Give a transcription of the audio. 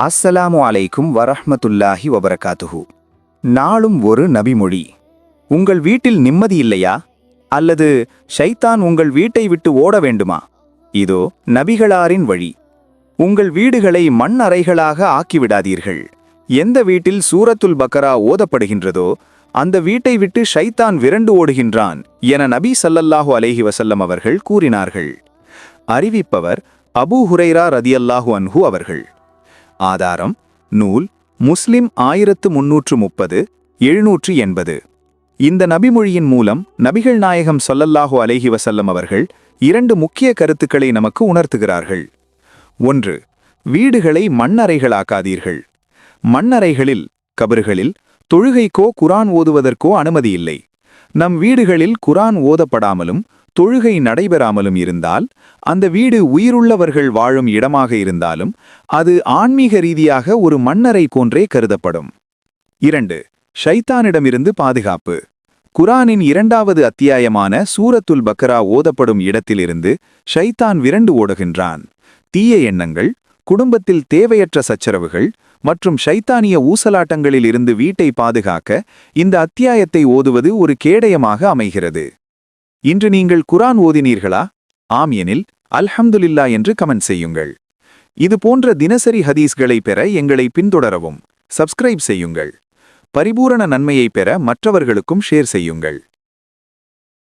அஸ்ஸலாமு அலைக்கும் வரஹ்மத்துல்லாஹி வபரகாத்துஹு. நாளும் ஒரு நபிமொழி. உங்கள் வீட்டில் நிம்மதி இல்லையா? அல்லது ஷைத்தான் உங்கள் வீட்டை விட்டு ஓட வேண்டுமா? இதோ நபிகளாரின் வழி. உங்கள் வீடுகளை மண் அறைகளாக ஆக்கிவிடாதீர்கள். எந்த வீட்டில் சூரத்துல் பக்கரா ஓதப்படுகின்றதோ அந்த வீட்டை விட்டு ஷைத்தான் விரண்டு ஓடுகின்றான் என நபி ஸல்லல்லாஹு அலைஹி வஸல்லம் அவர்கள் கூறினார்கள். அறிவிப்பவர் அபூ ஹுரைரா ரதியல்லாஹு அன்ஹு அவர்கள். ஆதாரம் நூல் முஸ்லிம் 1330 780. இந்த நபிமொழியின் மூலம் நபிகள் நாயகம் ஸல்லல்லாஹு அலைஹி வஸல்லம் அவர்கள் இரண்டு முக்கிய கருத்துக்களை நமக்கு உணர்த்துகிறார்கள். 1. வீடுகளை மண்ணறைகளாக்காதீர்கள். மண்ணறைகளில் கபறுகளில் தொழுகைக்கோ குரான் ஓதுவதற்கோ அனுமதி இல்லை. நம் வீடுகளில் குரான் ஓதப்படாமலும் தொழுகை நடைபெறாமலும் இருந்தால் அந்த வீடு உயிருள்ளவர்கள் வாழும் இடமாக இருந்தாலும் அது ஆன்மீக ரீதியாக ஒரு மண்ணறை போன்றே கருதப்படும். 2. ஷைத்தானிடமிருந்து பாதுகாப்பு. குரானின் 2வது அத்தியாயமான சூரத்துல் பக்கரா ஓதப்படும் இடத்திலிருந்து ஷைத்தான் விரண்டு ஓடுகின்றான். தீய எண்ணங்கள், குடும்பத்தில் தேவையற்ற சச்சரவுகள் மற்றும் ஷைத்தானிய ஊசலாட்டங்களில் இருந்து வீட்டை பாதுகாக்க இந்த அத்தியாயத்தை ஓதுவது ஒரு கேடயமாக அமைகிறது. இன்று நீங்கள் குரான் ஓதினீர்களா? ஆம் எனில் அல்ஹம்துலில்லா என்று கமெண்ட் செய்யுங்கள். இது போன்ற தினசரி ஹதீஸ்களை பெற எங்களை பின்தொடரவும் சப்ஸ்கிரைப் செய்யுங்கள். பரிபூரண நன்மையை பெற மற்றவர்களுக்கும் ஷேர் செய்யுங்கள்.